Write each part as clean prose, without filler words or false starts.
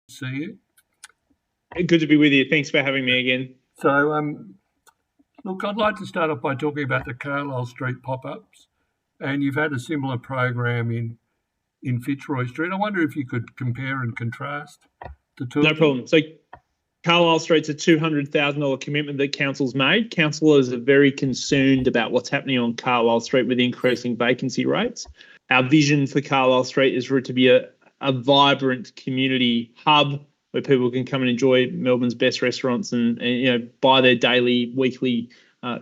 See you. Good to be with you. Thanks for having me again. So, look, I'd like to start off by talking about the Carlisle Street pop-ups, and you've had a similar program in Fitzroy Street. I wonder if you could compare and contrast the two. No problem. So Carlisle Street's a $200,000 commitment that council's made. Councillors are very concerned about what's happening on Carlisle Street with increasing vacancy rates. Our vision for Carlisle Street is for it to be a vibrant community hub where people can come and enjoy Melbourne's best restaurants and buy their daily, weekly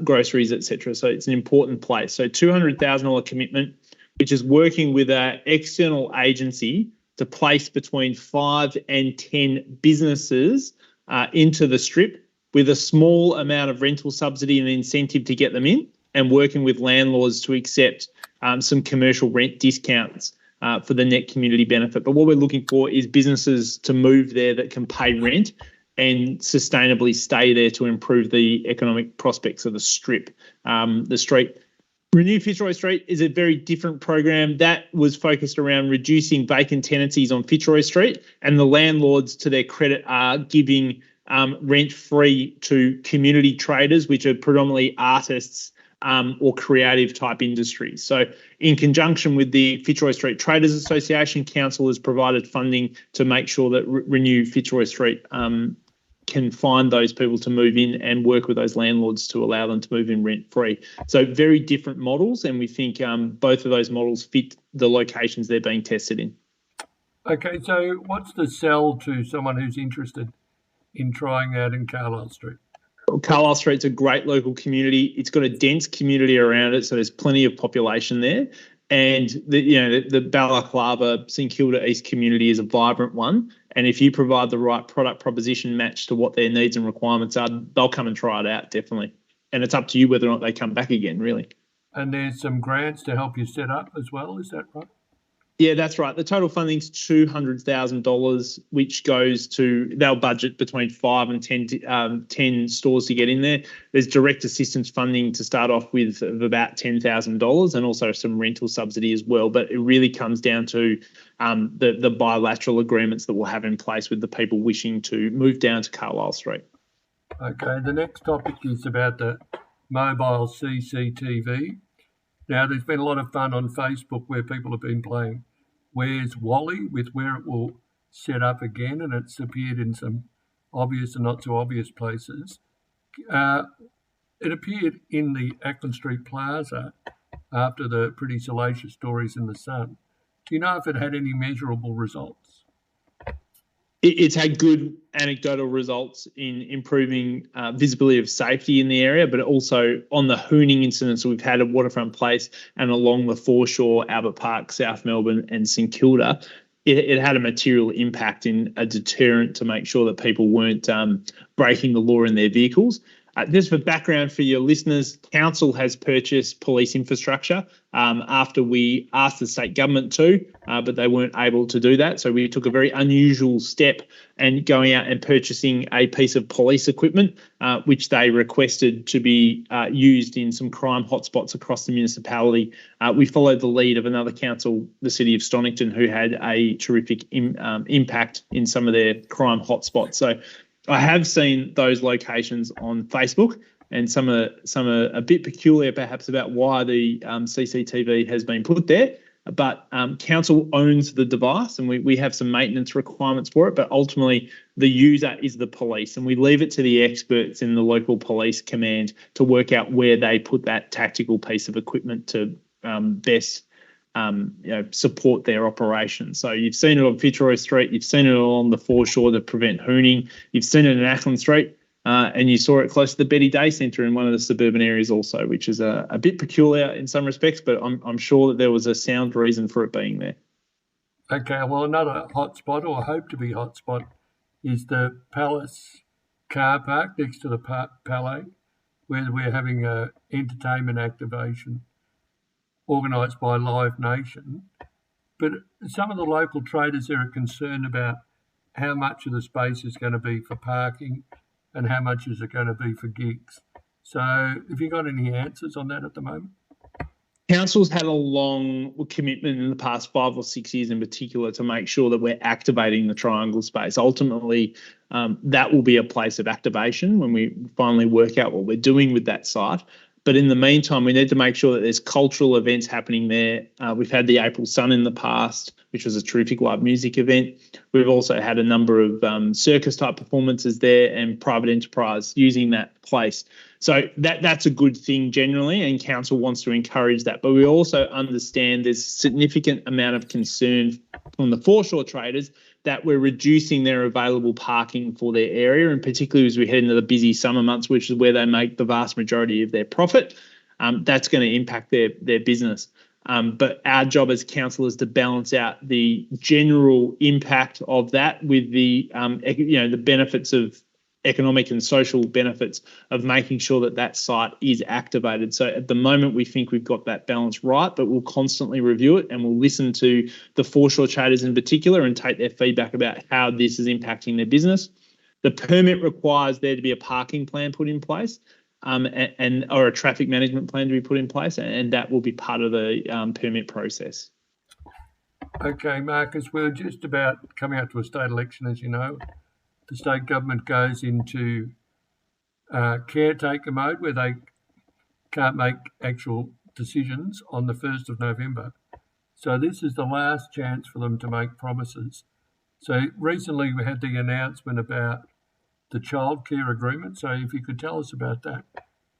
groceries, etc. So it's an important place. So $200,000 commitment, which is working with an external agency to place between 5 and 10 businesses into the strip with a small amount of rental subsidy and incentive to get them in, and working with landlords to accept some commercial rent discounts for the net community benefit. But what we're looking for is businesses to move there that can pay rent and sustainably stay there to improve the economic prospects of the strip. The street. Renew Fitzroy Street is a very different program that was focused around reducing vacant tenancies on Fitzroy Street, and the landlords, to their credit, are giving rent free to community traders, which are predominantly artists or creative type industries. So in conjunction with the Fitzroy Street Traders Association, council has provided funding to make sure that Renew Fitzroy Street can find those people to move in and work with those landlords to allow them to move in rent free. So very different models, and we think both of those models fit the locations they're being tested in. Okay, so what's the sell to someone who's interested in trying out in Carlisle Street? Carlisle Street's a great local community. It's got a dense community around it, so there's plenty of population there. And the Balaclava, St Kilda East community is a vibrant one. And if you provide the right product proposition matched to what their needs and requirements are, they'll come and try it out, definitely. And it's up to you whether or not they come back again, really. And there's some grants to help you set up as well, is that right? Yeah, that's right. The total funding's $200,000, which goes to, they'll budget between 5 and 10 stores to get in there. There's direct assistance funding to start off with of about $10,000 and also some rental subsidy as well. But it really comes down to the bilateral agreements that we'll have in place with the people wishing to move down to Carlisle Street. Okay, the next topic is about the mobile CCTV. Now, there's been a lot of fun on Facebook where people have been playing Where's Wally with where it will set up again, and it's appeared in some obvious and not so obvious places. It appeared in the Acland Street Plaza after the pretty salacious stories in The Sun. Do you know if it had any measurable results? It's had good anecdotal results in improving visibility of safety in the area, but also on the hooning incidents we've had at Waterfront Place and along the foreshore, Albert Park, South Melbourne and St Kilda. It had a material impact in a deterrent to make sure that people weren't breaking the law in their vehicles. Just for background for your listeners, council has purchased police infrastructure after we asked the state government to, but they weren't able to do that. So we took a very unusual step and going out and purchasing a piece of police equipment, which they requested to be used in some crime hotspots across the municipality. We followed the lead of another council, the City of Stonington, who had a terrific impact in some of their crime hotspots. So I have seen those locations on Facebook, and some are a bit peculiar perhaps about why the CCTV has been put there. But council owns the device, and we have some maintenance requirements for it, but ultimately the user is the police, and we leave it to the experts in the local police command to work out where they put that tactical piece of equipment to best support their operations. So you've seen it on Fitzroy Street, you've seen it along the foreshore to prevent hooning, you've seen it in Acland Street, and you saw it close to the Betty Day Centre in one of the suburban areas also, which is a bit peculiar in some respects, but I'm sure that there was a sound reason for it being there. Okay, well, another hotspot, or hope to be hotspot, is the Palace car park next to the Palais, where we're having a entertainment activation organised by Live Nation. But some of the local traders there are concerned about how much of the space is going to be for parking and how much is it going to be for gigs. So have you got any answers on that at the moment? Council's had a long commitment in the past 5 or 6 years in particular to make sure that we're activating the triangle space. Ultimately, that will be a place of activation when we finally work out what we're doing with that site. But in the meantime, we need to make sure that there's cultural events happening there. We've had the April Sun in the past, which was a terrific live music event. We've also had a number of circus type performances there and private enterprise using that place. So that's a good thing generally, and council wants to encourage that. But we also understand there's a significant amount of concern from the foreshore traders that we're reducing their available parking for their area, and particularly as we head into the busy summer months, which is where they make the vast majority of their profit. That's going to impact their business. But our job as council is to balance out the general impact of that with the the benefits of economic and social benefits of making sure that that site is activated. So at the moment, we think we've got that balance right, but we'll constantly review it and we'll listen to the foreshore traders in particular and take their feedback about how this is impacting their business. The permit requires there to be a parking plan put in place or a traffic management plan to be put in place, and that will be part of the permit process. Okay, Marcus, we're just about coming out to a state election, as you know. The state government goes into caretaker mode where they can't make actual decisions on the 1st of November. So this is the last chance for them to make promises. So recently we had the announcement about the childcare agreement. So if you could tell us about that,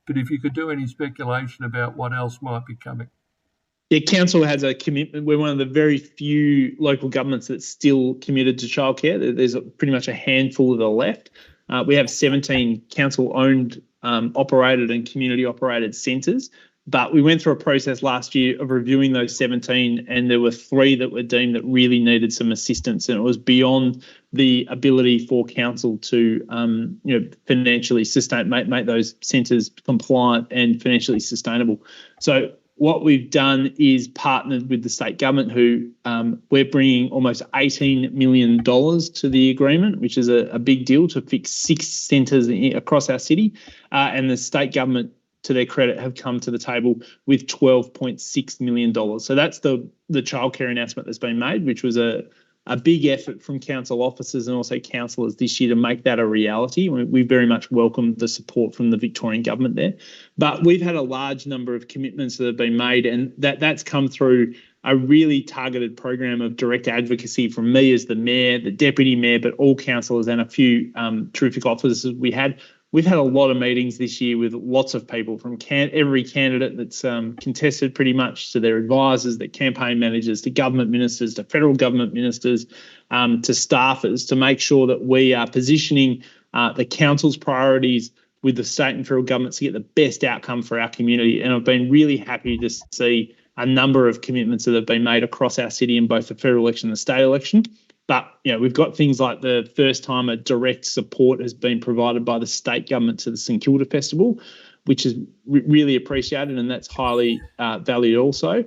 but if you could do any speculation about what else might be coming. Yeah, council has a commitment. We're one of the very few local governments that's still committed to childcare. There's pretty much a handful that are left. We have 17 council-owned, operated and community-operated centres, but we went through a process last year of reviewing those 17, and there were 3 that were deemed that really needed some assistance, and it was beyond the ability for council to, financially make those centres compliant and financially sustainable. So what we've done is partnered with the state government, who we're bringing almost $18 million to the agreement, which is a big deal to fix 6 centres across our city. And the state government, to their credit, have come to the table with $12.6 million. So that's the childcare announcement that's been made, which was a big effort from council officers and also councillors this year to make that a reality. We very much welcome the support from the Victorian government there. But we've had a large number of commitments that have been made, and that's come through a really targeted program of direct advocacy from me as the mayor, the deputy mayor, but all councillors and a few terrific officers we had. We've had a lot of meetings this year with lots of people from every candidate that's contested pretty much, to their advisors, their campaign managers, to government ministers, to federal government ministers, to staffers, to make sure that we are positioning the council's priorities with the state and federal governments to get the best outcome for our community. And I've been really happy to see a number of commitments that have been made across our city in both the federal election and the state election. But we've got things like the first time a direct support has been provided by the state government to the St Kilda Festival, which is really appreciated, and that's highly valued also.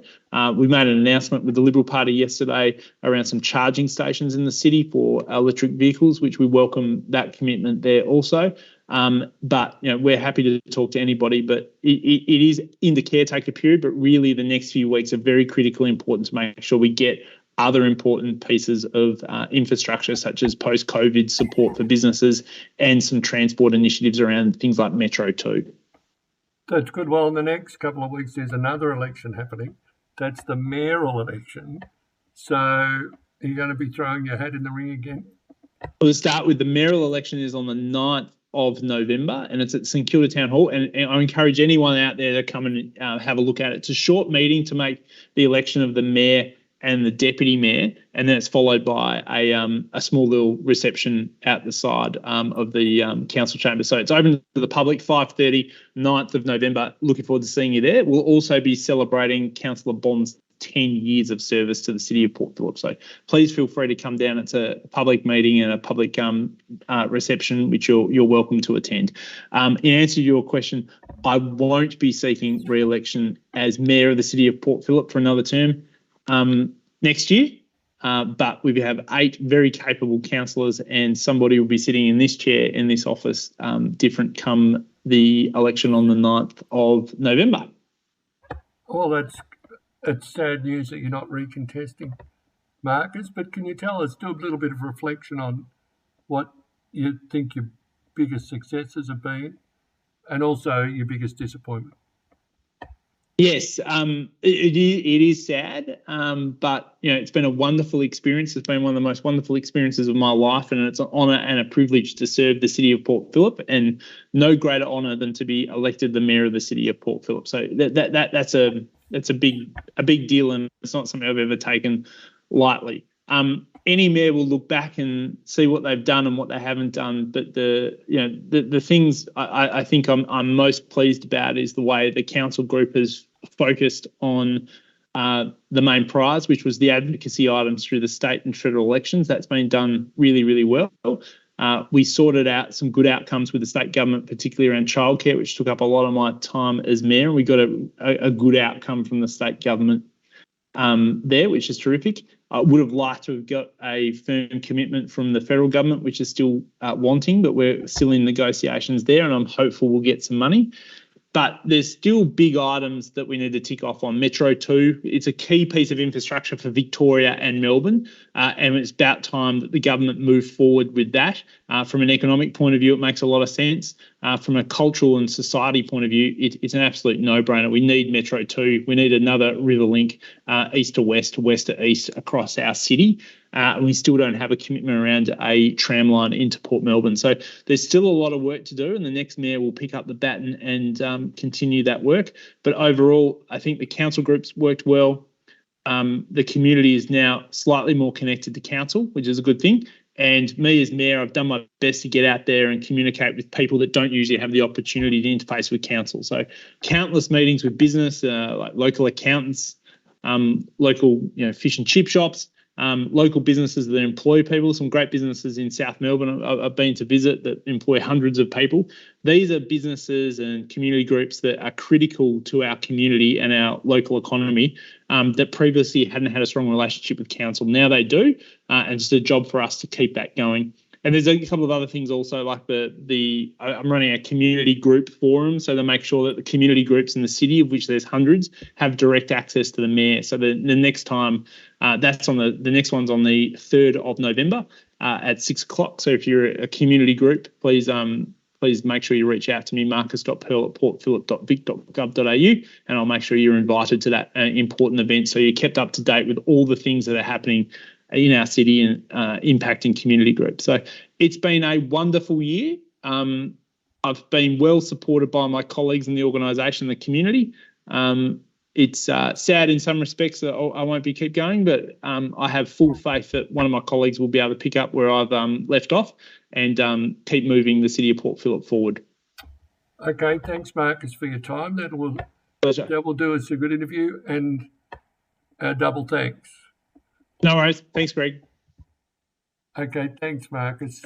We made an announcement with the Liberal Party yesterday around some charging stations in the city for electric vehicles, which we welcome that commitment there also. But we're happy to talk to anybody, but it is in the caretaker period, but really the next few weeks are very critically important to make sure we get other important pieces of infrastructure, such as post-COVID support for businesses and some transport initiatives around things like Metro 2. That's good. Well, in the next couple of weeks, there's another election happening. That's the mayoral election. So are you going to be throwing your hat in the ring again? We'll start with the mayoral election is on the 9th of November, and it's at St Kilda Town Hall. And I encourage anyone out there to come and have a look at it. It's a short meeting to make the election of the mayor and the deputy mayor, and then it's followed by a small little reception at the side of the council chamber. So it's open to the public, 5:30, 9th of November. Looking forward to seeing you there. We'll also be celebrating Councillor Bond's 10 years of service to the city of Port Phillip. So please feel free to come down. It's a public meeting and a public reception, which you're welcome to attend. In answer to your question, I won't be seeking re-election as mayor of the city of Port Phillip for another term next year, but we have 8 very capable councillors, and somebody will be sitting in this chair in this office different come the election on the 9th of November. Well, it's sad news that you're not recontesting, Marcus, but can you tell us, do a little bit of reflection on what you think your biggest successes have been and also your biggest disappointment? Yes, it is sad, but it's been a wonderful experience. It's been one of the most wonderful experiences of my life, and it's an honour and a privilege to serve the city of Port Phillip, and no greater honour than to be elected the mayor of the city of Port Phillip. So that's a big deal, and it's not something I've ever taken lightly. Any mayor will look back and see what they've done and what they haven't done, but the things I think I'm most pleased about is the way the council group has focused on the main prize, which was the advocacy items through the state and federal elections. That's been done really, really well. We sorted out some good outcomes with the state government, particularly around childcare, which took up a lot of my time as mayor. And we got a good outcome from the state government there, which is terrific. I would have liked to have got a firm commitment from the federal government, which is still wanting, but we're still in negotiations there, and I'm hopeful we'll get some money. But there's still big items that we need to tick off on. Metro 2, it's a key piece of infrastructure for Victoria and Melbourne, and it's about time that the government move forward with that. From an economic point of view, it makes a lot of sense. From a cultural and society point of view, it's an absolute no-brainer. We need Metro 2. We need another river link, east to west to east across our city. And we still don't have a commitment around a tram line into Port Melbourne. So there's still a lot of work to do, and the next mayor will pick up the baton and continue that work. But overall, I think the council groups worked well. The community is now slightly more connected to council, which is a good thing. And me as mayor, I've done my best to get out there and communicate with people that don't usually have the opportunity to interface with council. So countless meetings with business, like local accountants, local fish and chip shops, local businesses that employ people. Some great businesses in South Melbourne I've been to visit that employ hundreds of people. These are businesses and community groups that are critical to our community and our local economy that previously hadn't had a strong relationship with council. Now they do, and it's a job for us to keep that going. And there's a couple of other things also, like I'm running a community group forum, so to make sure that the community groups in the city, of which there's hundreds, have direct access to the mayor. So the next time, that's on the next one's on the 3rd of November at 6:00. So if you're a community group, please make sure you reach out to me, marcus.pearl@portphillip.vic.gov.au, and I'll make sure you're invited to that important event so you're kept up to date with all the things that are happening in our city and impacting community groups. So it's been a wonderful year. I've been well supported by my colleagues in the organisation and the community. It's sad in some respects that I won't keep going, but I have full faith that one of my colleagues will be able to pick up where I've left off and keep moving the city of Port Phillip forward. Okay, thanks, Marcus, for your time. That will do us a good interview, and double thanks. No worries. Thanks, Greg. Okay, thanks, Marcus.